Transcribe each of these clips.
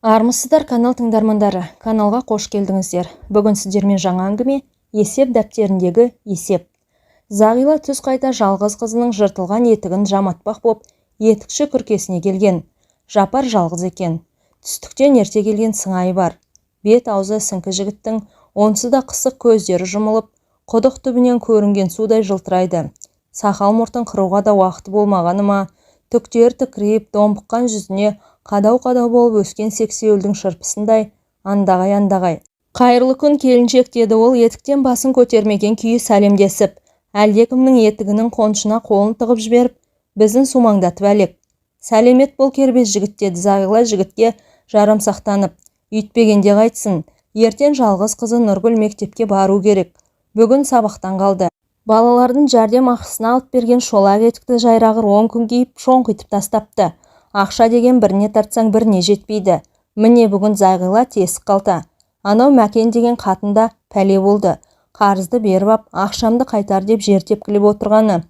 Армысыздар канал тыңдармандары, каналға қош келдіңіздер. Бүгін сіздермен жаңа әңгіме есеп дәптеріндегі есеп. Зағила түс қайта жалғыз қызының жыртылған етігін жаматпақ боп етікші күркесіне келген. Жапар жалғыз екен. Түстіктен ерте келген сыңайы бар. Бет аузы сіңкі жігіттің онсыз да қысық көздері жұмылып, құдық түбінен көрінген судай жылтырайды. Сақал мұртын қыруға да уақыты болмағаны ма, түктер тікірейіп домбыққан жүзіне қадау-қадау болып өскен сексеуілдің шырпысындай андағай. Қайырлы күн келіншек, деді ол етіктен басын көтермеген күйі сәлемдесіп. Әлдекімнің етігінің қоншына қолын тығып жіберіп, біздің сумаңдатып әлек. Сәлемет бол кербез жігіт, деді Зағила жігітке жарамсақтанып. Үйтпегенде қайтсын, ертең жалғыз қызы Нұргүл мектепке бару керек. Бүгін сабақтан қалды. Балалардың жәрдем ақысына алып берген шолақ етікті жайрағыр 10 күн киіп шоңқитып тастапты. Ақша деген біріне тартсаң біріне жетпейді. Міне бүгін Зағила тесік қалта. Анау Мәкен деген қатында пәле болды. Қарызды беріп ап, ақшамды қайтар деп жер тепкілеп отырғаны.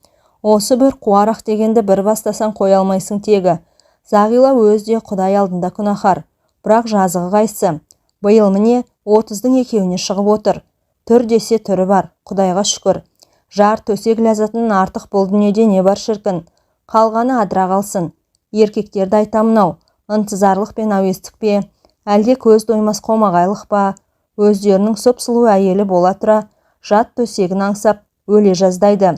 Осы бір қуарақ дегенді бір бастасан қоя алмайсың тегі. Зағила өзде Құдай алдында күнәһар. Бірақ жазығы қайсы. Биыл міне 30-дың екеуіне шығып отыр. Түр десе түрі бар, Құдайға шүкір. Жар төсек ләззатынан артық бұл дүниеде не бар шіркін. Қалғаны адыра қалсын. Еркектерді айтамын-ау, ынтызарлық пен әуестік пе, әлде көз доймас қомағайлық па, өздерінің сұп-сұлу әйелі бола тұра, жат төсегін аңсап, өле жаздайды.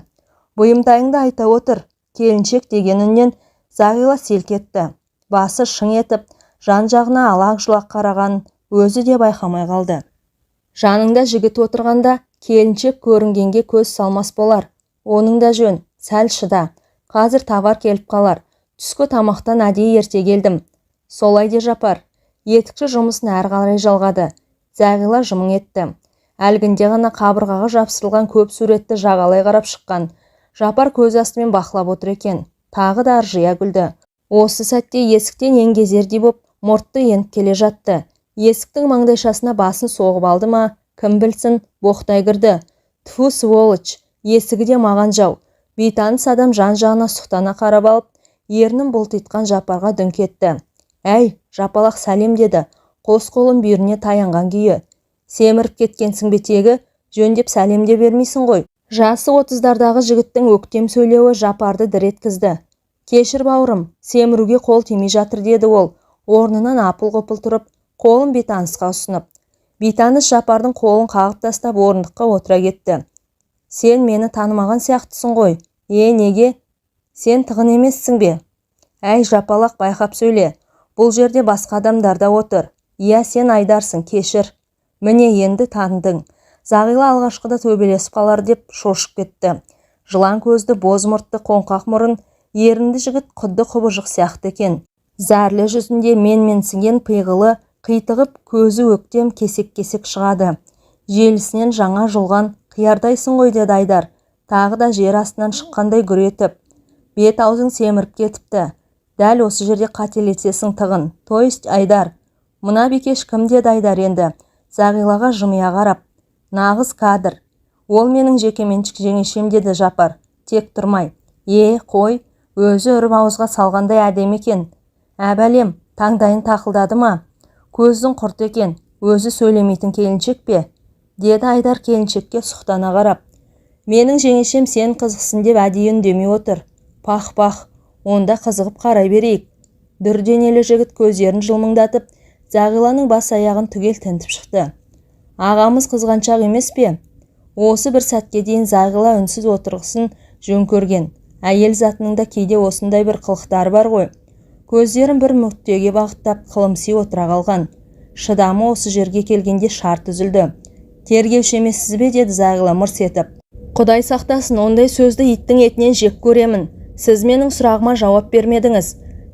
Бұйымтайыңды айта отыр, келіншек деген үннен Зағила селк етті. Басы шың етіп, жан-жағына алақ-жұлақ қараған, өзі де байқамай қалды. Жаныңда жігіт отырғанда, келіншек көрінгенге көз салмас болар. Оның да жөн, сәл шыда. Қазір товар келіп қалар. Түскі тамақтан әдейі ерте келдім. Солай де Жапар. Етікші жұмысын әрі қарай жалғады. Зағила жымың етті. Әлгінде ғана қабырғаға жапсырылған көп суретті жағалай қарап шыққан. Жапар көз астымен бақылап отыр екен. Тағы да аржия күлді. Осы сәтте есіктен еңгезердей боп мұртты еніп келе жатты. Есіктің маңдайшасына басын соғып алды ма, кім білсін, боқтай кірді. Тфу, сволочь, есігі де маған жау. Бейтаныс адам жан-жағына сұқтана қарап алып, ернін бұлтитқан Жапарға дүңк етті. Әй, жапалақ сәлем, деді, қос қолын бүйіріне таянған күйі. Семіріп кеткенсің бетегі, жөндеп сәлем де бермейсің ғой. Жасы 30-дардағы жігіттің өктем сөйлеуі Жапарды дір еткізді. Кешір бауырым, семіруге қол тимей жатыр, деді ол, орнынан апыл-ғұпыл тұрып, қолын бейтанысқа ұсынып. Бейтаныс Жапардың қолын қағып тастап орындыққа отыра кетті. Сен мені танымаған сияқтысың ғой. Неге? Сен тығын емессің бе? Әй, жапалақ, байқап сөйле. Бұл жерде басқа адамдар да отыр. Иә, сен Айдарсың, кешір. Міне енді таныдың. Зағила алғашқыда төбелесіп қалар деп шошып кетті. Жылан көзді, боз мұртты, қоңқақ мұрын, ерінді жігіт құдды құбыжық сияқты екен. Зәрлі жүзінде менсінген пиғылы, қитығып көзі өктем кесек-кесек шығады. Желісінен жаңа жұлған қиярдайсың ғой, деді Айдар. Тағы да жер астынан шыққандай гүр етіп. Бет аузың семіріп кетіпті. Дәл осы жерде қателесесің тығын. Тойст, Айдар. Мына бикеш кім, деді Айдар енді. Зағилаға жымия қарап. Нағыз кадр. Ол менің жекеменшік жеңешем, деді Жапар. Тек тұрмай. Қой, өзі үріп ауызға салғандай әдемі екен. Әбәлем, таңдайын тақылдады ма? Көздің құрт екен, өзі сөйлемейтін келіншек пе? Деді Айдар келіншекке сұқтана қарап. Менің жеңешем сен қызықсын деп әдейі үндемей отыр. Пах, онда қызығып қарай берейік. Дүрденелі жігіт көздерін жылмыңдатып, Зағиланың бас аяғын түгел тінтіп шықты. Ағамыз қызғаншақ емес пе? Осы бір сәтке дейін Зағила үнсіз отырғысын жөн көрген. Әйел затының да кейде осындай бір қылықтары бар ғой. Көздерін бір нүктеге бағыттап қылымси отыра қалған. Шыдамы осы жерге келгенде шарт үзілді. Тергеуші емессіз бе, деді Зағила мырс етіп. Құдай сақтасын, ондай сөзді иттің етінен жек көремін. Сіз менің сұрағыма жауап бермедіңіз.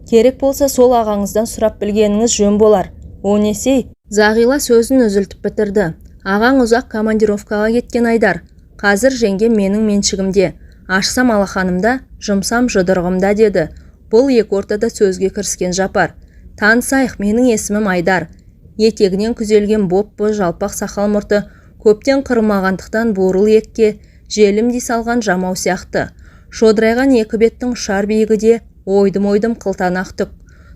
Керек болса сол ағаңыздан сұрап білгеніңіз жөн болар. О несей? Зағила сөзін үзілтіп бітірді. Ағаң ұзақ командировкаға кеткен, Айдар. Қазір жеңгем менің меншігімде. Ашсам алақанымда, жұмсам жұдырығымда, деді. Бұл екі ортада сөзге кіріскен Жапар. Танысайық, менің есімім Айдар. Етегінен күзелген боп-боз жалпақ сақал мұрты көптен қырмағандықтан бурыл екке, желімдей салған жамау сияқты. Шодырайған екі беттің ұшар биігі де ойдым-ойдым қылтанақ түк.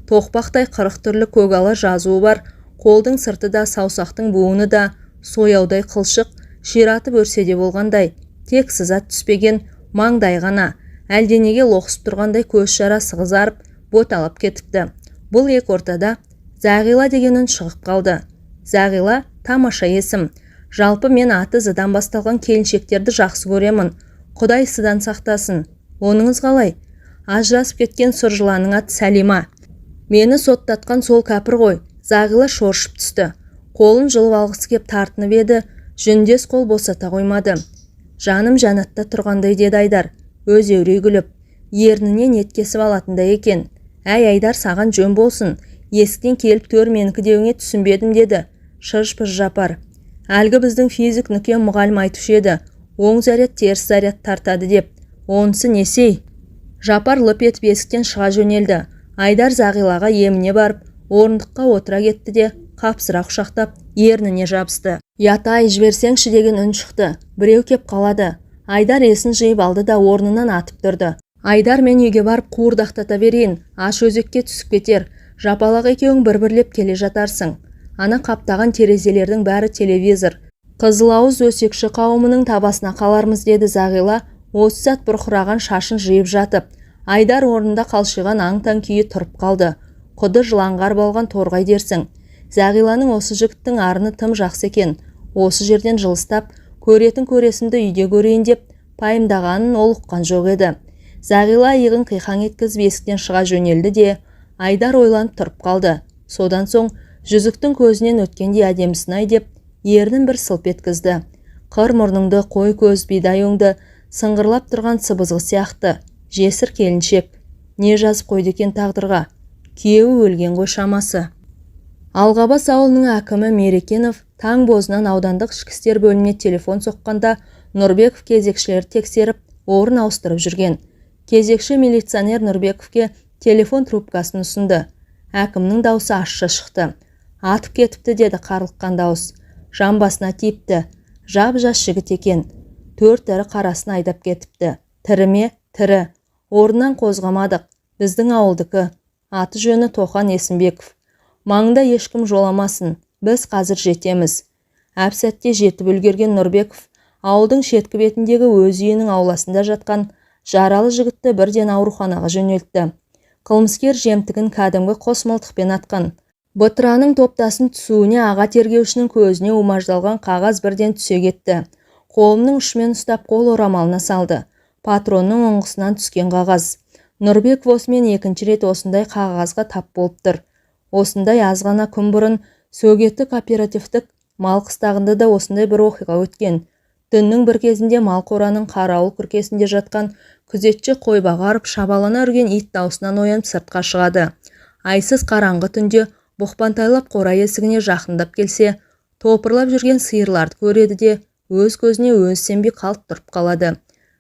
тоқпақтай 40 түрлі көгала жазуы бар, қолдың сырты да, саусақтың буыны да сояудай қылшық, ширатып өрсе де болғандай, тек сызат түспеген маңдай ғана, әлденеге лоқсып тұрғандай көз шара сығызарып, боталап кетіпті. Бұл ек ортада Зағила деген үн шығып қалды. Зағила тамаша есім. Жалпы мен аты зыдан басталған келіншектерді жақсы көремін. Құдай сыдан сақтасын. Оныңыз қалай? Ажырасып кеткен сұр жыланның аты Сәлима. Мені соттатқан сол кәпір ғой. Зағила шоршып түсті. Қолын жұлып алғысы кеп тартынып еді, жүндес қол босата қоймады. Жаным жәннатта тұрғандай деді Айдар, өз еурей күліп. Ернінен ет кесіп алатындай екен. Әй Айдар, саған жөн болсын. Есіктен келіп төр менікі деуіңе түсінбедім деді. Шыж-пыж Жапар. Әлгі біздің физик нүкен мұғалім айтушы еді. Оң заряд теріс заряд тартады деп. Онысы несей? Жапар лып етіп есіктен шыға жөнелді. Айдар Зағилаға еміне барып, орындыққа отыра кетті де, қапсыра құшақтап, ерніне жабысты. Ятай, жіберсеңші деген үн шықты. Біреу кеп қалады. Айдар есін жиып алды да орнынан атып тұрды. Айдар, мен үйге барып қуырдақтата берейін. Аш өзекке түсіп кетер. Жапалақ екеуің бір-бірлеп келе жатарсың. Ана қаптаған терезелердің бәрі телевизор. Қызылауыз өсекші қауымының табасына қалармыз деді Зағила, осы сәт бұрқыраған шашын жиып жатып. Айдар орнында қалшиған аң-таң күйі тұрып қалды. Құды жыланғар болған торғай дерсің. Зағиланың осы жігіттің арыны тым жақсы екен. Осы жерден жылыстап, көретін көресімді үйде көрейін деп пайымдағанын ол ұққан жоқ еді. Зағила иығын қиқаң еткізіп есіктен шыға жөнелді де, Айдар ойланып тұрып қалды. Содан соң жүзіктің көзінен өткенде әдемісін-ай деп, ернін бір сылп еткізді. Қыр мұрныңды, қой көз, бидай өңді, сыңғырлап тұрған сыбызғы сияқты. Жесір келіншек. Не жазып қойды екен тағдырға? Күйеуі өлген ғой шамасы. Алғабас ауылының әкімі Мерекенов таң бозынан аудандық ішкі істер бөліміне телефон соққанда Нұрбеков кезекшілерді тексеріп, орын ауыстырып жүрген. Кезекші милиционер Нұрбековке телефон трубкасын ұсынды. Әкімнің даусы ащы шықты. Атып кетіпті деді қарлыққан дауыс. Жамбасына тиіпті. Жап-жас жігіт екен. 4 ірі қарасын айдап кетіпті. Тірі ме? Тірі. Орнынан қозғамадық. Біздің ауылдікі. Аты жөні Тоқан Есімбеков. Маңында ешкім жоламасын. Біз қазір жетеміз. Әп-сәтте жетіп үлгерген Нұрбеков ауылдың шеткі бетіндегі өз үйінің ауласында жатқан жаралы жігітті бірден ауруханаға жөнелтті. Қылмыскер жемтігін кәдімгі қос мылтықпен атқан. Бытыраның топтасын түсуіне аға тергеушінің көзіне умаждалған қағаз бірден түсе кетті. Қолының ұшымен ұстап қол орамалына салды. Патронның оңғысынан түскен қағаз. Нұрбеков осымен екінші рет осындай қағазға тап болып тұр. Осындай аз ғана күн бұрын сөгеттік оперативтік мал қыстағында да осындай бір оқиға өткен. Түннің бір кезінде мал қораның қарауыл күркесінде жатқан күзетші қойбаға ұрып шабалана үрген ит даусынан оянып сыртқа шығады. Айсыз қараңғы түнде бұқпантайлап қора есігіне жақындап келсе, топырлап жүрген сиырларды көреді де, өз көзіне өз сенбей қалт тұрып қалады.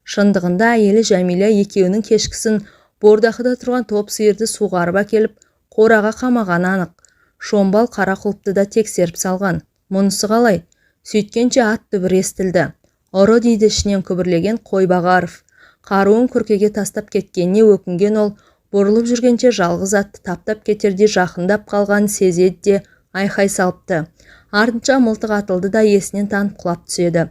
Шындығында әйелі Жәмила екеуінің кешкісін бордақыда тұрған топ сиырды суғарып әкеліп, қораға қамағаны анық. Шомбал қара құлыпты да тексеріп салған. Мұнысы қалай? Сөйткенше ат дүбір естілді. Ұры дейді ішінен күбірлеген Қойбағаров. Қаруын күркеге тастап кеткеніне өкінген ол, бұрылып жүргенше жалғыз атты таптап кетерде жақындап қалғанын сезеді де айқай салыпты. Артынша мылтық атылды да есінен танып құлап түседі.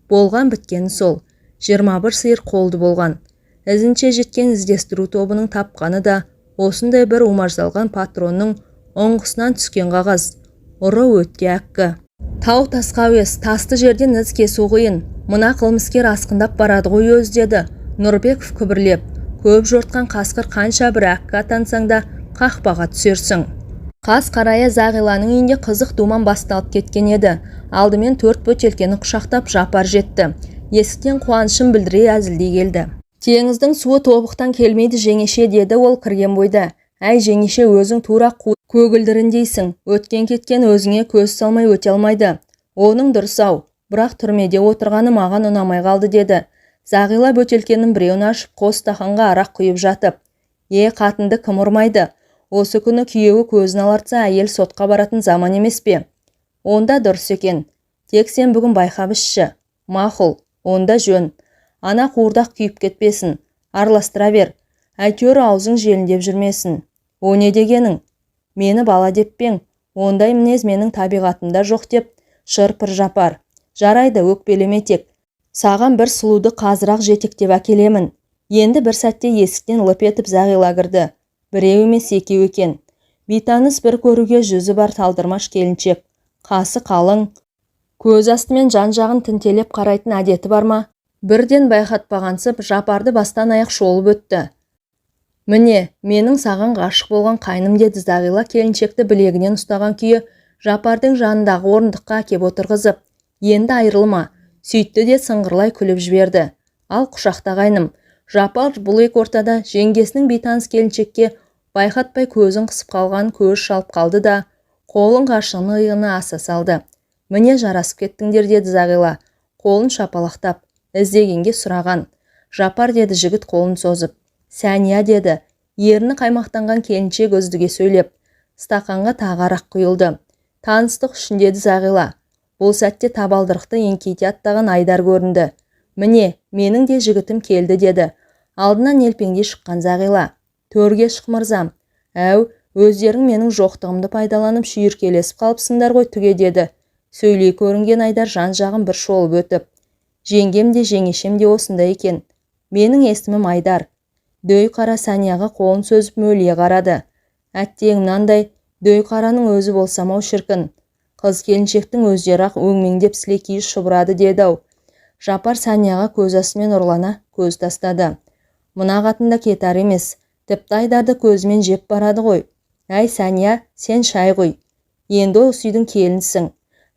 Болған біткені сол. 21 сиыр қолды болған. Ізінше жеткен іздестіру тобының тапқаны да осындай бір умаждалған патронның оңғысынан түскен қағаз. Ұры өтте әккі. Тау тасқа әуес, тасты жерден із кесу қиын. Мына қылмыскер асқындап барады ғой өз деді. Нұрбеков күбірлеп, көп жортқан қасқыр қанша бір әккі атансаң да қақпаға түсерсің. Қас қарая Зағиланың үйінде қызық думан басталып кеткен еді. Алдымен 4 бөтелкені құшақтап Жапар жетті. Есіктен қуанышын білдіре әзілдей келді. Теңіздің суы тобықтан келмейді жеңеше деді ол кірген бойда. Әй жеңеше, өзің тура көгілдіріндейсің. Өткен кеткен өзіңе көз салмай өте алмайды. Оның дұрыс ау, бірақ түрмеде отырғаны маған ұнамай қалды деді. Зағила бөтелкенің біреуін ашып қос стақанға арақ құйып жатып. Қатынды кім ұрмайды? Осы күні күйеуі көзін алартса әйел сотқа баратын заман емес пе? Онда дұрыс екен. Тек сен бүгін байқап ішші. Мақұл, онда жөн. Ана қуырдақ күйіп кетпесін. Араластыра бер. Әйтеуір аузың желіндеп жүрмесін. О не дегенің? Мені бала деп пең, ондай мінез менің табиғатымда жоқ деп шыр-пыр Жапар. Жарайды, өкпелеме тек. Саған бір сұлуды қазырақ жетектеп әкелемін. Енді бір сәтте есіктен лып етіп Зағила кірді. Біреу емес екеу екен. Бейтаныс бір көруге жүзі бар талдырмаш келіншек. Қасы қалың, көз астымен жан-жағын тінтелеп қарайтын әдеті бар ма? Бірден байқатпағансып Жапарды бастан аяқ шолып өтті. Міне, менің саған ғашық болған қайным, деді Зағила келіншекті білегінен ұстаған күйі Жапардың жанындағы орындыққа әкеп отырғызып. Енді айырылма, сөйтті де сыңғырлай күліп жіберді. Ал құшақта қайным. Жапар бұл екі ортада жеңгесінің бейтаныс келіншекке байқатпай көзін қысып қалған көз шалып қалды да, қолын ғашығының иығына аса салды. Міне жарасып кеттіңдер, деді Зағила, қолын шапалақтап. Іздегенге сұраған. Жапар, деді жігіт қолын созып. Сәния, деді ерні қаймақтанған келіншек өздіге сөйлеп. Стақанға тағы арақ құйылды. Таныстық үшін, деді Зағила. Бұл сәтте табалдырықты еңкейте аттаған Айдар көрінді. Міне, менің де жігітім келді, деді. Алдынан елпеңдей шыққан Зағила. Төрге шық мырзам. Әу, өздерің менің жоқтығымды пайдаланып шүйіркелесіп қалыпсыңдар ғой түге, деді. Сөйлей көрінген Айдар жан-жағын бір шолып өтіп. Жеңгем де жеңешем де осында екен. Менің есімім Айдар. Дөй қара Сәнияға қолын сөзіп мөлие қарады. Әттең мынандай дөй қараның өзі болсам-ау шіркін. Қыз келіншектің өздері ақ өңмеңдеп сілекейі шұбырады, деді-ау. Жапар Сәнияға көз астымен ұрлана көз тастады. Мына қатында кетар емес. Тіпті Айдарды көзімен жеп барады ғой. Әй Сәния, сен шай ғой. Енді осы үйдің келінсің.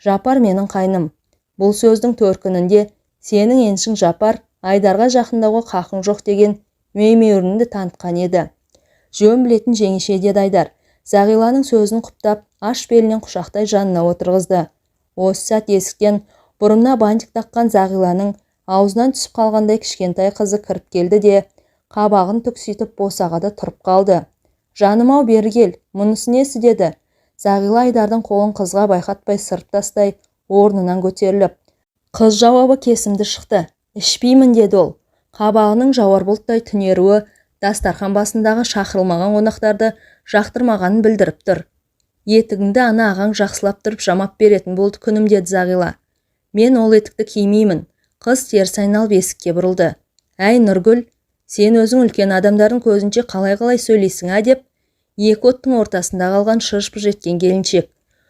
Жапар менің қайным. Бұл сөздің төркінінде сенің еншің Жапар Айдарға жақындауға қақың жоқ деген меймеурінді танытқан еді. Жөн білетін жеңеше, деді Айдар. Зағиланың сөзін құптап, аш белінен құшақтай жанына отырғызды. Осы сәт есіктен бұрымына бантик таққан Зағиланың аузынан түсіп қалғандай кішкентай қызы кіріп келді де, қабағын түкситіп босағада тұрып қалды. Жаным-ау, бері кел, мұнысы несі, деді. Зағила Айдардың қолын қызға байқатпай сырып тастай орнынан көтеріліп. Қыз жауабы кесімді шықты. Ішпеймін, деді ол. Қабағының жауар бұлттай түнеруі дастархан басындағы шақырылмаған қонақтарды жақтырмағанын білдіріп тұр. Етігіңді ана ағаң жақсылап тұрып жамап беретін болды күнім, деді Зағила. Мен ол етікті кимеймін. Қыз теріс айналып есікке бұрылды. Әй Нұргүл, сен өзің үлкен адамдардың көзінше қалай сөйлейсің, деп екі оттың ортасында қалған шыж-пыж еткен келіншек.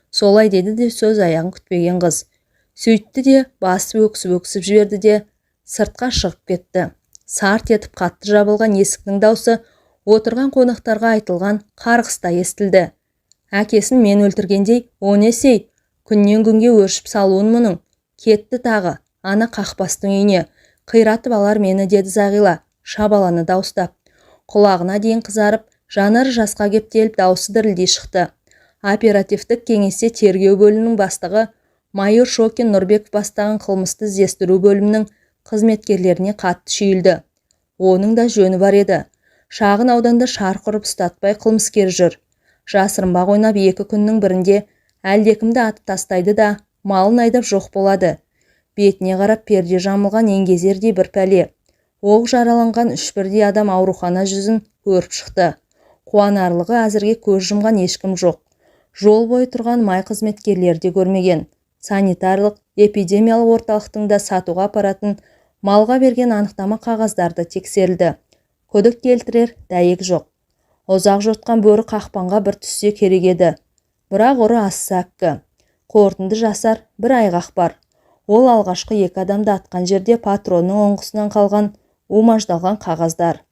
Солай, деді де сөз аяғын күтпеген қыз. Сөйтті де басы өксіп жіберді де сыртқа шығып кетті. Сарт етіп қатты жабылған есіктің даусы отырған қонақтарға айтылған қарғыста естілді. Әкесін мен өлтіргендей, о несей, күннен күнге өршіп салуын мұның. Кетті тағы, ана қақпастың үйіне, қиратып алар мені, деді Зағила, шабаланы дауыстап. Құлағына дейін қызарып, жанары жасқа кептеліп даусы дірілдей шықты. Оперативтік кеңесте тергеу бөлімінің бастығы майор Шокин Нұрбеков бастаған қылмысты іздестіру бөлімінің қызметкерлеріне қатты шүйілді. Оның да жөні бар еді. Шағын ауданда шарқ ұрып ұстатпай қылмыскер жүр. Жасырынбақ ойнап екі күннің бірінде әлдекімді атып тастайды да малын айдап жоқ болады. Бетіне қарап перде жамылған еңгезердей бір пәле. Оқ жараланған 3 бірдей адам аурухана жүзін көріп шықты. Қуанарлығы әзірге көз жұмған ешкім жоқ. Жол бойы тұрған май қызметкерлері де көрмеген. Санитарлық, эпидемиялық орталықтың да сатуға апаратын малға берген анықтама қағаздарды тексерілді. Күдік келтірер дәйек жоқ. Ұзақ жұртқан бөрі қақпанға бір түссе керек еді. Бірақ ұры асса әккі. Қорытынды жасар бір айғақ бар. Ол алғашқы екі адамды атқан жерде патронның оңғысынан қалған умаждалған қағаздар.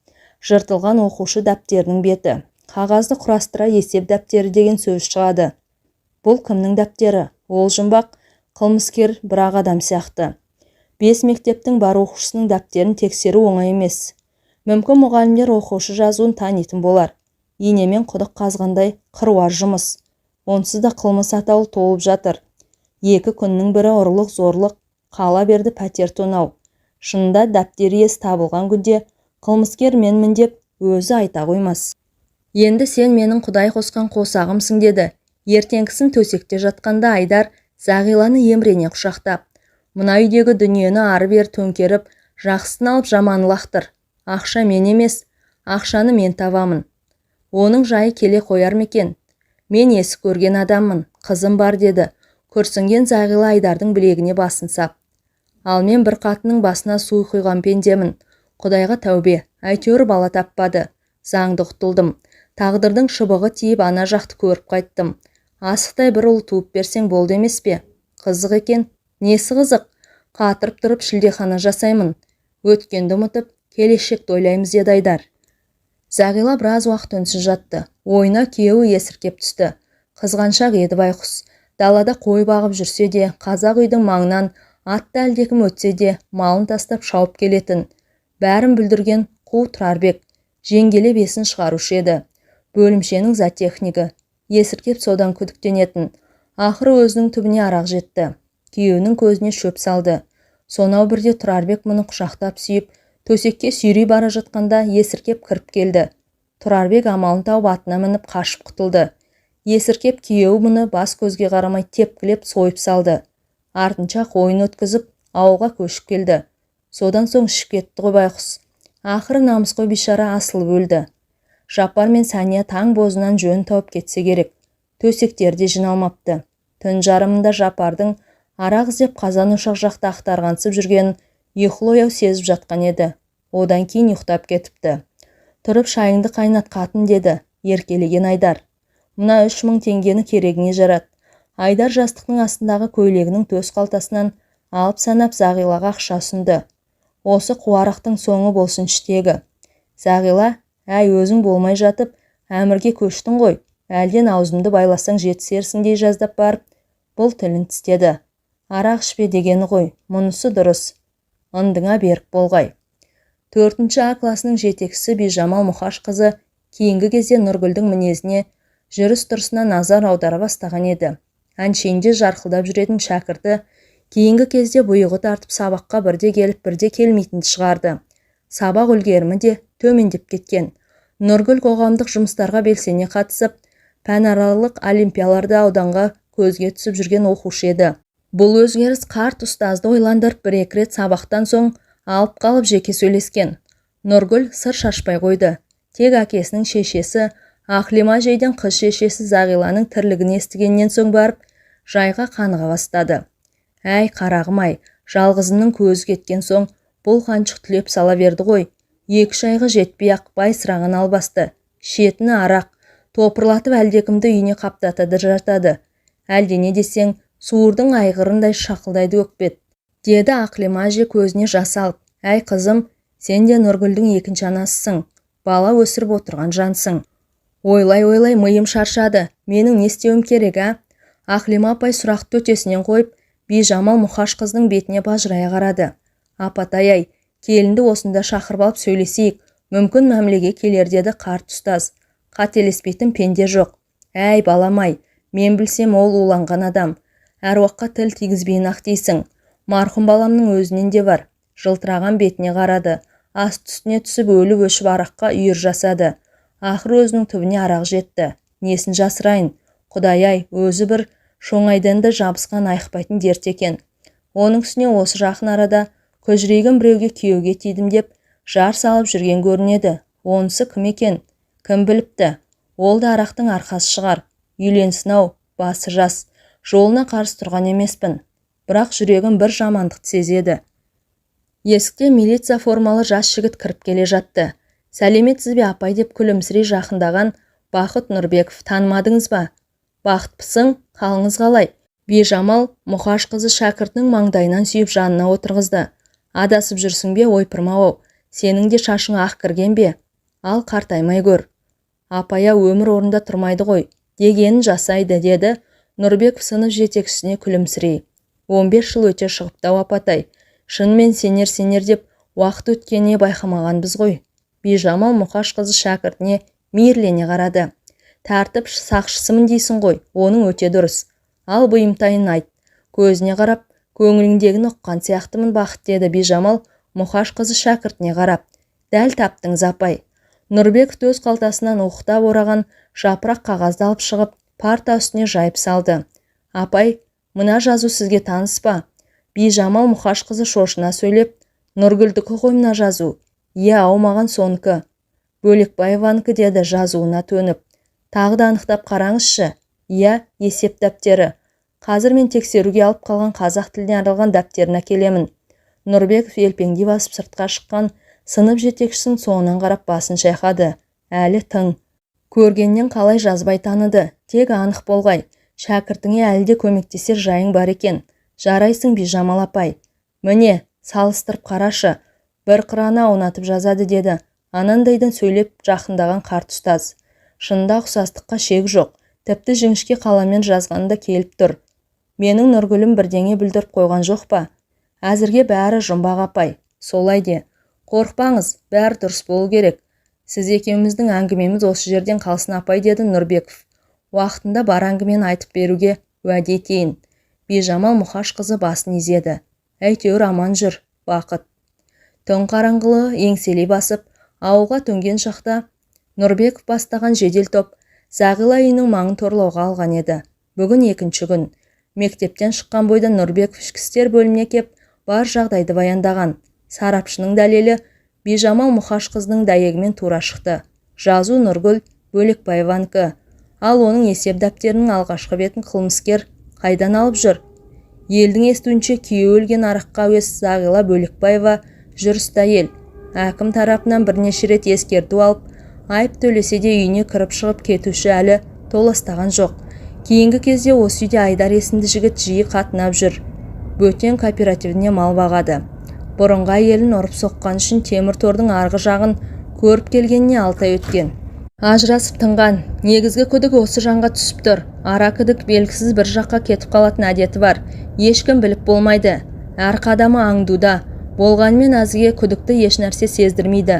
Жыртылған оқушы дәптерінің беті. Қағазды құрастыра есеп дәптері деген сөз шығады. Бұл кімнің дәптері? Ол жұмбақ, қылмыскер бірақ адам сияқты. 5 мектептің бар оқушысының дәптерін тексеру оңай емес. Мүмкін мұғалімдер оқушы жазуын танитын болар. Енемен құдық қазғандай қыруар жұмыс. Онсыз да қылмыс атаулы толып жатыр. 2 күннің бірі ұрлық, зорлық, қала берді пәтер тонау. Шынында дәптер иесі табылған күнде қылмыскер менмін деп өзі айта қоймас. Енді сен менің құдай қосқан қосағымсың, деді. Ертеңгісін төсекте жатқанда Айдар Зағиланы емірене құшақтап. Мына үйдегі дүниені ары-бері төңкеріп, жақсысын алып жаманы лақтыр. Ақша мен емес, ақшаны мен табамын. Оның жайы келе қояр мекен. Мен есік көрген адаммын, қызым бар деді. Күрсінген Зағила Айдардың білегіне басын сап. Ал мен бір қатынның басына су құйған пендемін. Құдайға тәубе, әйтеуір бала таппады. Заңды құтылдым. Тағдырдың шыбығы тиіп ана жақты көріп қайттым. Асықтай бір ұл туып берсең болды емес пе? Қызық екен. Несі қызық? Қатырып тұрып шілдехана жасаймын. Өткенді ұмытып, келешекті ойлаймыз деді Айдар. Зағила біраз уақыт үнсіз жатты. Ойына күйеуі есіркеп түсті. Қызғаншақ еді байқұс. Далада қой бағып жүрсе де, қазақ үйдің маңынан атты әлдекім өтсе де, малын тастап шауып келетін. Бәрін бүлдірген қу Тұрарбек. Жеңгелеп есін шығарушы еді. Бөлімшенің зоотехнигі. Есіркеп содан күдіктенетін. Ақыры өзінің түбіне арақ жетті. Күйеуінің көзіне шөп салды. Сонау бірде Тұрарбек мұны құшақтап сүйіп, төсекке сүйрей бара жатқанда есіркеп кіріп келді. Тұрарбек амалын тауып атына мініп қашып құтылды. Есіркеп күйеуі мұны бас көзге қарамай тепкілеп сойып салды. Артынша қойын өткізіп, ауылға көшіп келді. Содан соң ішіп кетті ғой байқұс. Ақыры намысқой бишара асылып өлді. Жапар мен Сания таң бозынан жөн тауып кетсе керек. Төсектерде жиналмапты. Түн жарымында Жапардың арақ іздеп қазан ошақ жақта ақтарғансып жүргенін ұйқылы-ояу сезіп жатқан еді. Одан кейін ұйықтап кетіпті. Тұрып шайыңды қайнат қатын деді, еркелеген Айдар. Мына 3000 теңгені керегіңе жарат. Айдар жастықтың астындағы көйлегінің төс қалтасынан алып санап Зағилаға ақша ұсынды. Осы қуарақтың соңы болсын іштегі. Зағила, әй өзің болмай жатып, әмірге көштің ғой. Әлден аузымды байласаң жетісерсің дей жаздап барып, бұл тілін тістеді. Арақ ішпе дегені ғой, мұнысы дұрыс. Ындыңа берік болғай. 4-ші А класының жетекшісі Бижамал Мұқаш қызы кейінгі кезде Нұргүлдің мінезіне, жүріс-тұрысына назар аудара бастаған еді. Әншейінде жарқылдап жүретін шәкірті кейінгі кезде бұйығы тартып сабаққа бірде келіп бірде келмейтінді шығарды. Сабақ үлгерімі де төмендеп кеткен. Нұргүл қоғамдық жұмыстарға белсене қатысып, пәнаралық олимпияларда ауданға көзге түсіп жүрген оқушы еді. Бұл өзгеріс қарт ұстазды ойландырып бір-екі рет сабақтан соң алып қалып жеке сөйлескен. Нұргүл сыр шашпай қойды. Тек әкесінің шешесі Ақлима жейден қыз шешесі Зағиланың тірлігін естігеннен соң барып, жайға қаныға бастады. Әй қарағым-ай, жалғызының көзі кеткен соң бұл қаншық түлеп сала берді ғой. 2 айға жетпей-ақ бай сырағын албасты. Шетіні арақ, топырлатып әлдекімді үйіне қаптатады жатады. Әлдене десең, суырдың айғырындай шақылдайды өкпет. Деді Ақлима же көзіне жас алып. Әй қызым, сен де Нұргүлдің екінші анасысың. Бала өсіріп отырған жансың. Ойлай миым шаршады. Менің не істеуім керек, а? Ақлима апай сұрақты төтесінен қойып, Бижамал Мұқаш қыздың бетіне бажырая қарады. Апатай-ай, келінді осында шақырып алып сөйлесейік. Мүмкін мәмілеге келер деді қарт ұстаз. Қателеспейтін пенде жоқ. Әй баламай, мен білсем ол уланған адам. Әруаққа тіл тигізбейін-ақ дейсің. Марқұм баламның өзінен де бар. Жылтыраған бетіне қарады. Аст үстіне түсіп өліп өшіп араққа үйір жасады. Ақыры өзінің түбіне арақ жетті. Несін жасырайын? Құдай-ай, өзі бір шоңайданды жабысқан айықпайтын дерт екен. Оның үстіне осы жақын арада көжірейген біреуге күйеуге тидім деп жар салып жүрген көрінеді. Онысы кім екен? Кім біліпті? Ол да арақтың арқасы шығар. Үйленсін-ау, басы жас. Жолына қарсы тұрған емеспін. Бірақ жүрегім бір жамандықты сезеді. Есікте милиция формалы жас жігіт кіріп келе жатты. Сәлеметсіз бе апай деп күлімсірей жақындаған Бақыт Нұрбеков. Танымадыңыз ба? Бақытпысың, қалыңыз қалай? Бижамал Мұқаш қызы шәкіртінің маңдайынан сүйіп жанына отырғызды. Адасып жүрсің бе, ойпырмау? Сенің де шашың ақ кірген бе? Ал қартаймай көр. Апая өмір орында тұрмайды ғой, дегенін жасайды, деді Нұрбеков сынып жетекшісіне күлімсірей. 15 жыл өте шығыпты апатай. Шынымен сенер деп уақыт өткеніне байқамағанбыз ғой. Бижамал Мұқаш қызы шәкіртіне мейірлене қарады. Тәртіп сақшысымын дейсің ғой, оның өте дұрыс. Ал бұйымтайын айт. Көзіне қарап, көңіліңдегіні ұққан сияқтымын Бақыт, деді Бижамал Мұқаш қызы шәкіртіне қарап. Дәл таптыңыз апай. Нұрбеков өз қалтасынан уықтап ораған жапырақ қағазды алып шығып, парта үстіне жайып салды. Апай, мына жазу сізге таныс па? Бижамал Мұқаш қызы шошына сөйлеп, Нұргүлдікі ғой мына жазу. Иә, ау, маған соныкі. Бөлекбаеванікі, деді жазуына төніп. Тағы да анықтап қараңызшы. Иә, есеп дәптері. Қазір мен тексеруге алып қалған қазақ тіліне арналған дәптерін әкелемін. Нұрбеков елпеңдей басып сыртқа шыққан сынып жетекшісінің соңынан қарап басын шайқады. Әлі тың. Көргеннен қалай жазбай таныды, тек анық болғай. Шәкіртіңе әлі де көмектесер жайың бар екен. Жарайсың Бижамал апай. Міне, салыстырып қарашы. Бір қырана аунатып жазады деді. Анандайдан сөйлеп жақындаған қарт ұстаз. Шынында ұқсастыққа шек жоқ. Тіпті жіңішке қаламмен жазғаны да келіп тұр. Менің Нұргүлім бірдеңе білдіріп қойған жоқ па? Әзірге бәрі жұмбақ апай. Солай де. Қорықпаңыз, бәрі дұрыс болу керек. Сіз екеуміздің әңгімеміз осы жерден қалсын апай, деді Нұрбеков. Уақытында бар әңгімені айтып беруге уәде етейін. Бижамал Мұқаш қызы басын изеді. Әйтеуір аман жүр, бақыт. Түн қараңғылығы еңселей басып, ауылға төнген шақта Нұрбеков бастаған жедел топ Зағила үйінің маңын торлауға алған еді. Бүгін екінші күн. Мектептен шыққан бойда Нұрбеков ішкі істер бөліміне кеп бар жағдайды баяндаған. Сарапшының дәлелі Бижамал Мұқаш қызының дәйегімен тура шықты. Жазу Нұргүл Бөлекбаеванікі. Ал оның есеп дәптерінің алғашқы бетін қылмыскер қайдан алып жүр? Елдің естуінше күйеуі өлген араққа әуес Зағила Бөлекбаева жүрісті әйел. Әкім тарапынан бірнеше рет ескерту алып, айып төлесе де үйіне кіріп шығып кетуші әлі толастаған жоқ. Кейінгі кезде осы үйде Айдар есімді жігіт жиі қатынап жүр. Бөтен кооперативіне мал бағады. Бұрынғы әйелін ұрып соққан үшін темір тордың арғы жағын көріп келгеніне 6 ай өткен. Ажырасып тынған. Негізгі күдік осы жанға түсіп тұр. Ара күдік белгісіз бір жаққа кетіп қалатын әдеті бар. Ешкім біліп болмайды. Әр қадамы аңдуда. Болғанмен әзіге күдікті еш нәрсе сездірмейді.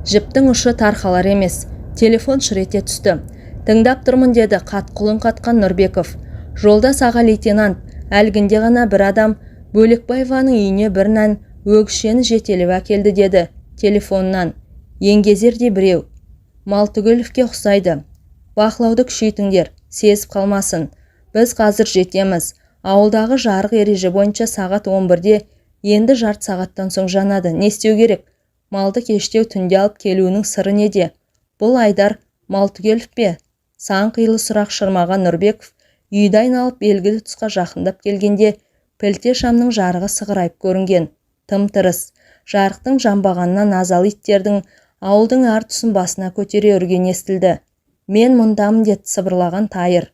Жіптің ұшы тарқалар емес. Телефон шыр ете түсті. Тыңдап тұрмын, деді қатқылын қатқан Нұрбеков. Жолдас аға лейтенант, әлгінде ғана бір адам Бөлекбаеваның үйіне бір нән өгішені жетелеп әкелді, деді телефоннан. Еңгезердей біреу. Малтүгіловке ұқсайды. Бақылауды күшейтіңдер, сезіп қалмасын. Біз қазір жетеміз. Ауылдағы жарық ереже бойынша сағат 11-де, енді жарты сағаттан соң жанады. Не істеу керек? Малды кештеу түнде алып келуінің сыры неде? Бұл Айдар Малтүгілов пе? Сан қилы сұрақ шырмаған Нұрбеков үйді айналып белгілі тұсқа жақындап келгенде пілте шамның жарығы сығырайып көрінген. Тым тырыс. Жарықтың жанбағанынан назалы иттердің ауылдың әр тұсын басына көтере үрген естілді. Мен мұндамын, деді сыбырлаған Тайыр.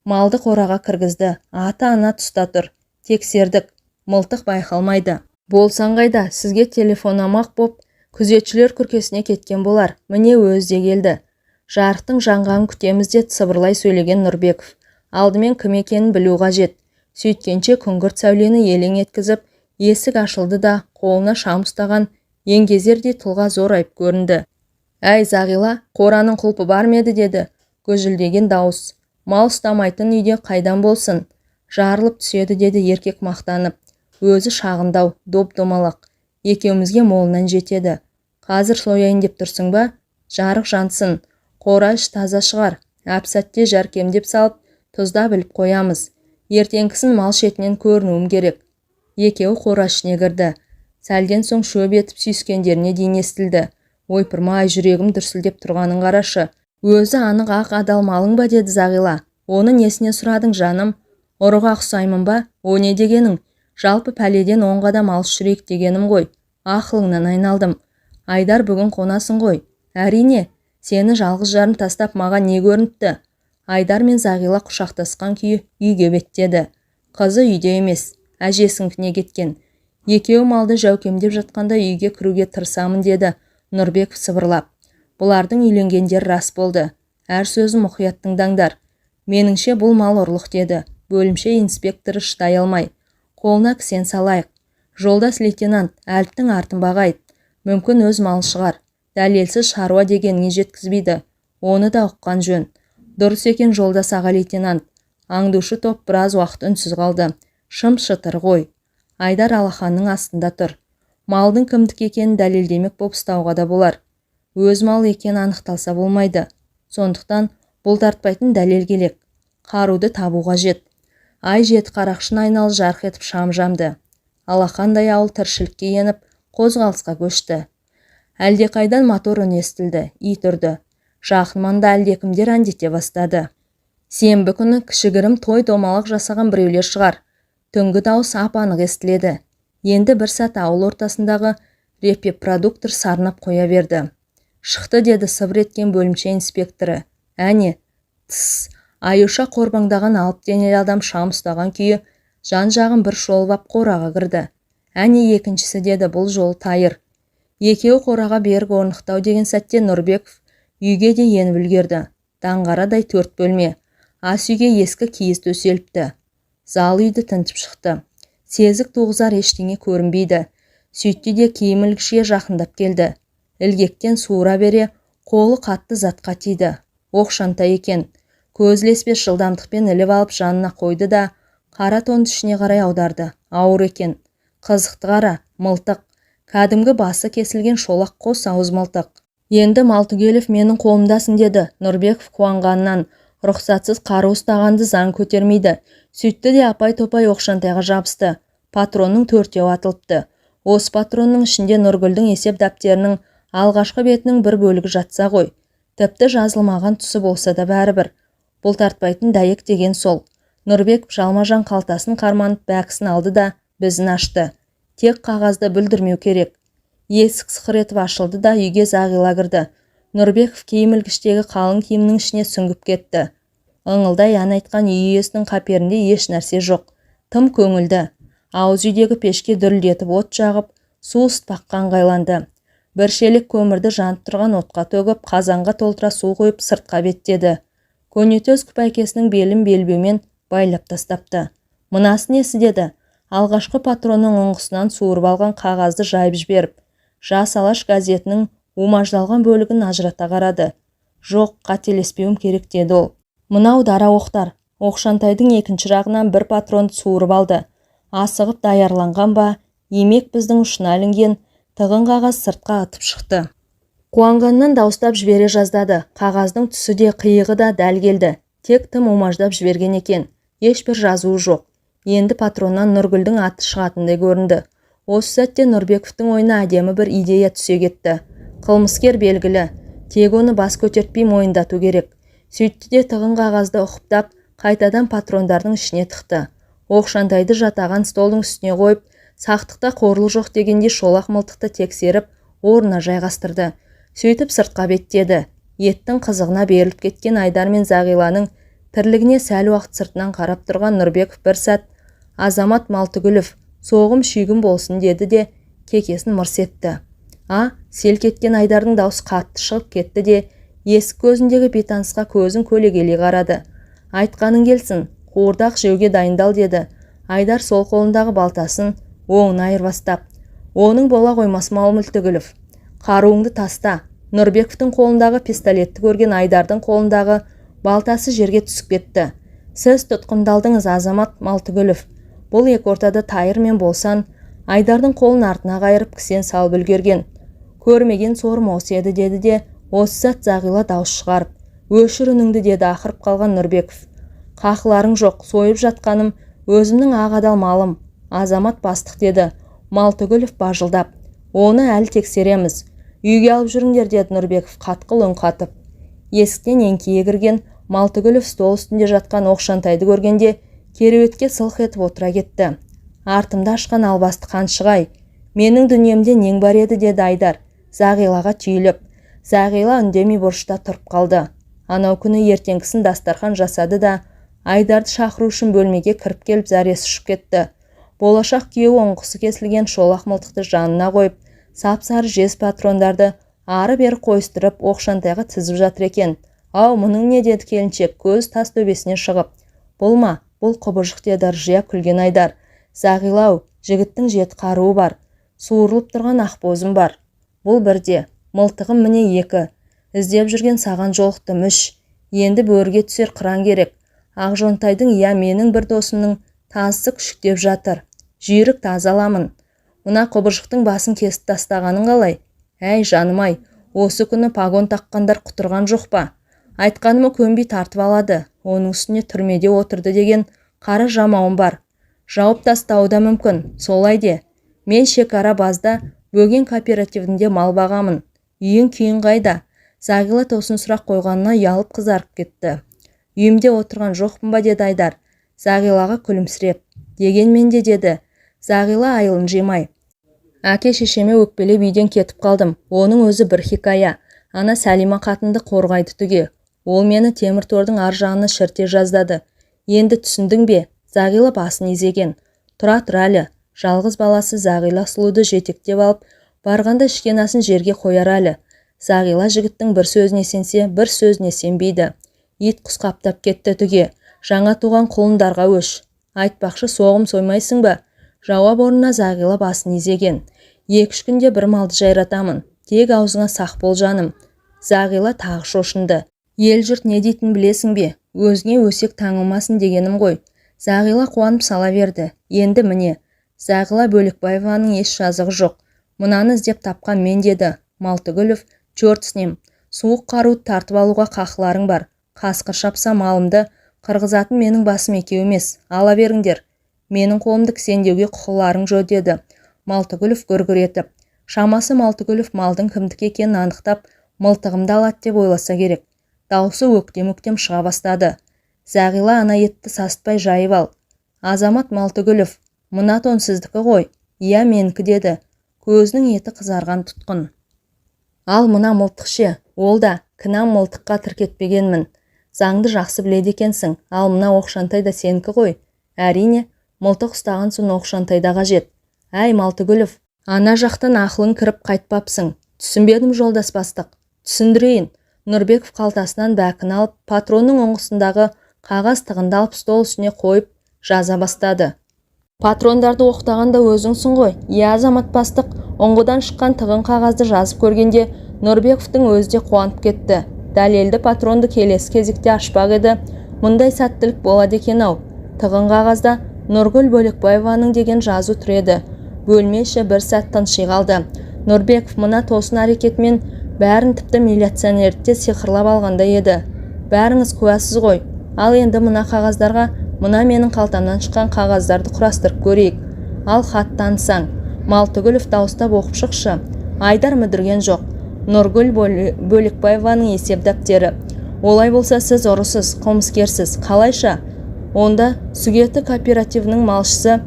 Малды қораға кіргізді. Ата-ана тұста тұр. Тексердік. Мылтық байқалмайды. Болсан қайда, сізге телефонамақ боп, күзетшілер күркесіне кеткен болар. Міне өзі де келді. Жарықтың жанғанын күтеміз, деді сыбырлай сөйлеген Нұрбеков. Алдымен кім екенін білу қажет. Сөйткенше күңгірт сәулені елең еткізіп, есік ашылды да қолына шам ұстаған еңгезердей тұлға зорайып көрінді. Әй Зағила, қораның құлпы бар ма еді, деді гүжілдеген дауыс. Мал ұстамайтын үйде қайдан болсын? Жарылып түседі, деді еркек мақтанып. Өзі шағындау, доп-домалақ. Екеумізге молынан жетеді. Қазір сояйын деп тұрсың ба? Жарық жансын. Қора іш таза шығар. Әп-сәтте жәркемдеп салып, тұзда біліп қоямыз. Ертеңгісін мал шетінен көрінуім керек. Екеуі қора ішіне кірді. Сәлден соң шөп етіп сүйіскендеріне дейін естілді. Ойпырмай, жүрегім дүрсілдеп тұрғанын қарашы. Өзі анық ақ адал малың ба, деді Зағила. Оны несіне сұрадың, жаным? Ұрыға ұқсаймын ба? О не дегенің? Жалпы пәледен 10 қадам алыс жүрейік дегенім ғой. Ақылыңнан айналдым. Айдар, бүгін қонасың ғой. Әрине, сені жалғыз жарым тастап маған не көрініпті? Айдар мен Зағила құшақтасқан күйі үйге беттеді. Қызы үйде емес, әжесінікіне кеткен. Екеуі малды жәукемдеп жатқанда үйге кіруге тырысамын, деді Нұрбеков сыбырлап. Бұлардың үйленгендер рас болды. Әр сөзін мұқият тыңдаңдар. Меніңше бұл мал ұрлық, деді бөлімше инспекторы шыдай алмай. Қолына кісен салайық. Жолдас лейтенант, әліптің артын бағайт. Мүмкін өз малы шығар. Дәлелсіз шаруа дегеніне жеткізбейді. Оны да ұққан жөн. Дұрыс екен, жолдас аға лейтенант. Аңдушы топ біраз уақыт үнсіз қалды. Шым шытыр ғой. Айдар алақанның астында тұр. Малдың кімдік екенін дәлелдемек боп ұстауға да болар. Өз мал екені анықталса болмайды. Сондықтан бұл тартпайтын дәлел керек. Қаруды табуға жет. Ай жеті қарақшын айналы жарқ етіп шам жамды. Алақандай ауыл тіршілікке еніп, қозғалысқа көшті. Әлдеқайдан мотор үні естілді, ит үрді. Жақын маңда әлдекімдер әндете бастады. Сенбі күні кішігірім той домалақ жасаған біреулер шығар. Түнгі дауыс ап-анық естіледі. Енді бір сәт ауыл ортасындағы репепродуктор сарнап қоя берді. Шықты, деді сыбыр еткен бөлімше инспекторы. Әне, тсс, Аюша қорбаңдаған алып денелі адам шам ұстаған күйі жан-жағын бір шолып ап қораға кірді. Әне екіншісі, деді, бұл жол тайыр. Екеуі қораға берік орнықтау деген сәтте Нұрбеков үйге де еніп үлгерді. Даңғарадай 4 бөлме. Ас үйге ескі киіз төселіпті. Зал үйді тінтіп шықты. Сезік туғызар ештеңе көрінбейді. Сөйтті де киім ілгішке жақындап келді. Ілгектен суыра бере, қолы қатты затқа тиді. Оқшанта екен. Көзілеспес жылдамдықпен іліп алып жанына қойды да, қара тонды ішіне қарай аударды. Ауыр екен. Қызықты қара, мылтық. Кәдімгі басы кесілген шолақ қос ауыз мылтық. Енді Малтыгелов менің қолымдасың, деді. Нұрбеков қуанғаннан. Рұқсатсыз қару ұстағанды заң көтермейді. Сөйтті де апай-топай Оқшантайға жабысты. Патронның 4-еу атылыпты. Осы патронның ішінде Нұргүлдің есеп дәптерінің алғашқы бетінің бір бөлігі жатса ғой. Тіпті жазылмаған тұсы болса да бәрібір. Бұлтартпайтын дәйек деген сол. Нұрбеков жалма-жан қалтасын қарманып бәкісін алды да бізін ашты. Тек қағазды бүлдірмеу керек. Есік сықыр етіп ашылды да үйге Зағила кірді. Нұрбеков киім ілгіштегі қалың киімнің ішіне сүңгіп кетті. Ыңылдай ән айтқан үй иесінің қаперінде еш нәрсе жоқ. Тым көңілді. Ауыз үйдегі пешке дүрілдетіп от жағып, су ыстпаққа ыңғайланды. Бір шелек көмірді жанып тұрған отқа төгіп, қазанға толтыра су қойып сыртқа беттеді. Көнетөз күпәйкесінің белін белбеумен байлап тастапты. Мынасы несі, деді. Алғашқы патронның ұңғысынан суырып алған қағазды жайып жіберіп, Жас Алаш газетінің умаждалған бөлігін ажырата қарады. Жоқ, қателеспеуім керек, деді ол. Мынау дара оқтар. Оқшантайдың екінші жағынан бір патронды суырып алды. Асығып даярланған ба, емек біздің ұшына ілінген тығын қағаз сыртқа атып шықты. Қуанғаннан дауыстап жібере жаздады. Қағаздың түсі де қиығы да дәл келді. Тек тым умаждап жіберген екен. Ешбір жазуы жоқ. Енді патроннан Нұргүлдің аты шығатындай көрінді. Осы сәтте Нұрбековтың ойына әдемі бір идея түсе кетті. Қылмыскер белгілі. Тек оны бас көтертпей мойындату керек. Сөйтті де тығын қағазды ұқыптап, қайтадан патрондардың ішіне тықты. Оқшантайды жатаған столдың үстіне қойып, сақтықта қорлық жоқ дегенде шолақ мылтықты тексеріп, орнына жайғастырды. Сөйтіп сыртқа беттеді. Еттің қызығына беріліп кеткен Айдар мен Зағиланың тірлігіне сәл уақыт сыртынан қарап тұрған Нұрбеков бір сәт, Азамат Малтыгүлов, соғым шүйгім болсын, деді де кекесін мырс етті. Селк еткен Айдардың даусы қатты шығып кетті де, есік көзіндегі бейтанысқа көзін көлегелей қарады. Айтқаның келсін, қуырдақ жеуге дайындал, деді. Айдар сол қолындағы балтасын оңына айырбастап. Оның бола қоймас Малтыгүлов. Қаруыңды таста. Нұрбековтың қолындағы пистолетті көрген Айдардың қолындағы балтасы жерге түсіп кетті. Сіз тұтқындалдыңыз, Азамат Малтыгүлов. Бұл екі ортада тайыр мен болсан, Айдардың қолын артына қайырып кісен салып үлгерген. Көрмеген сорым осы еді, деді де, осы сәт Зағила дауыс шығарып. Өшір үніңді, деді ақырып қалған Нұрбеков. Қақыларың жоқ, сойып жатқаным өзімнің ағадал малым. Азамат бастық, деді Малтыгүлов бажылдап. Оны әлі тексереміз. Үйге алып жүріңдер, деді Нұрбеков қатқыл үн қатып. Есіктен еңкейе кірген Малтыгүлов стол үстінде жатқан Оқшантайды көргенде кереуетке сылқ етіп отыра кетті. Артымда ашқан албасты қаншығай. Менің дүниемде нең бар еді, деді Айдар Зағилаға түйіліп. Зағила үндемей бұрышта тұрып қалды. Анау күні ертеңгісін дастархан жасады да, Айдарды шақыру үшін бөлмеге кіріп келіп зәресі ұшып кетті. Болашақ күйеуі оңғысы кесілген шолақ мылтықты жанына қойып, сап-сары жез патрондарды ары-бері қойыстырып Оқшантайға тізіп жатыр екен. Ау, мұның не, деді келіншек, көз тас төбесіне шығып. Бұл ма? Бұл құбыжық, деді ыржия күлген Айдар. Зағилау, жігіттің жеті қаруы бар. Суырылып тұрған ақбозым бар. Бұл бірде, мылтығым міне 2. Іздеп жүрген саған жолықты мүш. Енді бөрге түсер қыран керек. Ақжонтайдың менің бір досымның тазысы күшіктеп жатыр. Жүйрік тазаламын. Мына құбыжықтың басын кесіп тастағаның қалай? Әй жаным-ай, осы күні пагон таққандар құтырған жоқ па? Айтқанымы көнбей тартып алады. Оның үстіне түрмеде отырды деген қара жамауым бар. Жауып тастауы да мүмкін. Солай де. Мен шекара базда бөген кооперативінде мал бағамын. Үйің күйін қайда? Зағила тосын сұрақ қойғанына ұялып қызарып кетті. Үйімде отырған жоқпын ба, деді Айдар Зағилаға күлімсіреп. Дегенмен де, деді Зағила айылын жимай. Әке-шешеме өкпелеп үйден кетіп қалдым. Оның өзі бір хикая. Ана Сәлима қатынды қорғайды түге. Ол мені темір тордың ар жағына шірте жаздады. Енді түсіндің бе? Зағила басын изеген. Тұра әлі. Жалғыз баласы Зағила сұлуды жетектеп алып, барғанда ішкен асын жерге қояр әлі. Зағила жігіттің бір сөзіне сенсе, бір сөзіне сенбейді. Ит құс қаптап кетті түге. Жаңа туған құлындарға өш. Айтпақшы, соғым соймайсың ба? Жауап орнына Зағила басын изеген. 2-3 күнде бір малды жайратамын. Тек аузыңа сақ бол, жаным. Зағила тағы шошынды. Ел жұрт не дейтін білесің бе? Өзіңе өсек таңылмасын дегенім ғой. Зағила қуанып сала берді. Енді міне, Зағила Бөлікбаеваның еш жазығы жоқ. Мынаны іздеп тапқан мен, деді Малтыгүлов. Черт с ним. Суық қаруды тартып алуға қақыларың бар. Қасқыр шапса малымды қырғызатын менің басым екеу емес. Ала беріңдер. Менің қолымды кісендеуге құқыларың жоқ, деді Малтыгүлов гүргір етіп. Шамасы Малтыгүлов малдың кімдікі екенін анықтап, мылтығымды алады деп ойласа керек. Даусы өктем-өктем шыға бастады. Зағила, ана етті састпай жайып ал. Азамат Малтыгүлов, мына тон сіздікі ғой? Иә, менікі, деді. Көзінің еті қызарған тұтқын. Ал мына мылтық ше? Ол да, кінәм мылтыққа тіркетпегенмін. Заңды жақсы біледі екенсің. Ал мына оқшантай да сенікі ғой? Әрине, мылтық ұстаған соң оқшантай да қажет. Әй Малтыгүлов, ана жақтан ақылың кіріп қайтпапсың. Түсінбедім, жолдас бастық. Түсіндірейін. Нұрбеков қалтасынан бәкін алып, патронның оңғысындағы қағаз тығынды алып стол үстіне қойып жаза бастады. Патрондарды оқтағанда өзіңсің ғой? Иә, Азамат бастық. Оңғыдан шыққан тығын қағазды жазып көргенде Нұрбековтың өзі де қуанып кетті. Дәлелді патронды келесі кезекте ашпақ еді. Мұндай сәттілік болады екен-ау. Тығын қағазда Нұргүл Бөлікбаеваның деген жазу тұр еді. Бөлме іші бір сәт тынши қалды. Нұрбеков мына тосын әрекетмен бәрін тіпті милиционерді сиқырлап алғандай еді. Бәріңіз куәсіз ғой. Ал енді мына қағаздарға, мына менің қалтамнан шыққан қағаздарды құрастырып көрейік. Ал хат танысаң. Малтыгүлов дауыстап оқып шықшы. Айдар мүдірген жоқ. Нұргүл Бөлікбаеваның есеп дәптері. Олай болса сіз ұрысыз, қылмыскерсіз. Қалайша? Онда Сүгеті кооперативінің малшысы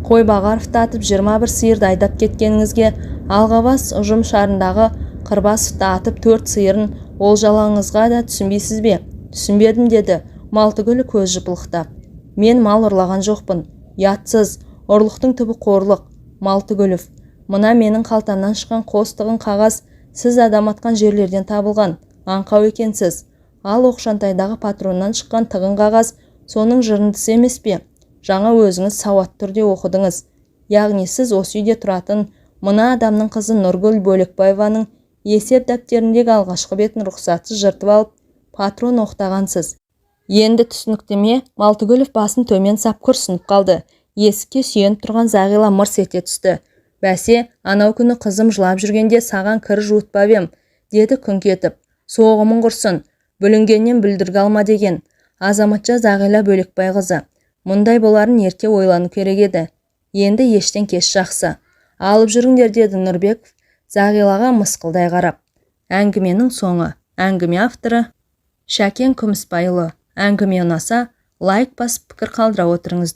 Қойбағаровты атып 21 сиырды айдап кеткеніңізге, Алғабас ұжым шарындағы Қырбасовты атып 4 сиырын олжалаңызға да түсінбейсіз бе? Түсінбедім, деді Малтыгүл көз жыпылықтап. Мен мал ұрлаған жоқпын. Ятсыз, ұрлықтың түбі қорлық. Малтыгүлов, мына менің қалтамнан шыққан қос тығын қағаз сіз адам атқан жерлерден табылған. Аңқау екенсіз. Ал оқшантайдағы патроннан шыққан тығын қағаз соның жырындысы емес пе? Жаңа өзіңіз сауат түрде оқыдыңыз. Яғни сіз осы үйде тұратын мына адамның қызы Нұргүл Бөлікбаеваның есеп дәптеріндегі алғашқы бетін рұқсатсыз жыртып алып, патрон оқтағансыз. Енді түсініктеме? Малтыгүлов басын төмен сап күрсініп қалды. Есікке сүйеніп тұрған Зағила мырс ете түсті. Бәсе, анау күні қызым жылап жүргенде саған кір жуытпап ем, деді күңк етіп. Соғымың құрсын, бүлінгеннен бүлдіргі алма деген. Азаматша Зағила Бөлікбай қызы. Мұндай боларын ерте ойлану керек еді. Енді ештен кеш жақсы. Алып жүріңдер, деді Нұрбеков Зағилаға мысқылдай қарап. Әңгіменің соңы. Әңгіме авторы Шәкен Күмісбайұлы. Әңгіме ұнаса, лайк басып пікір қалдыра отырыңыздар.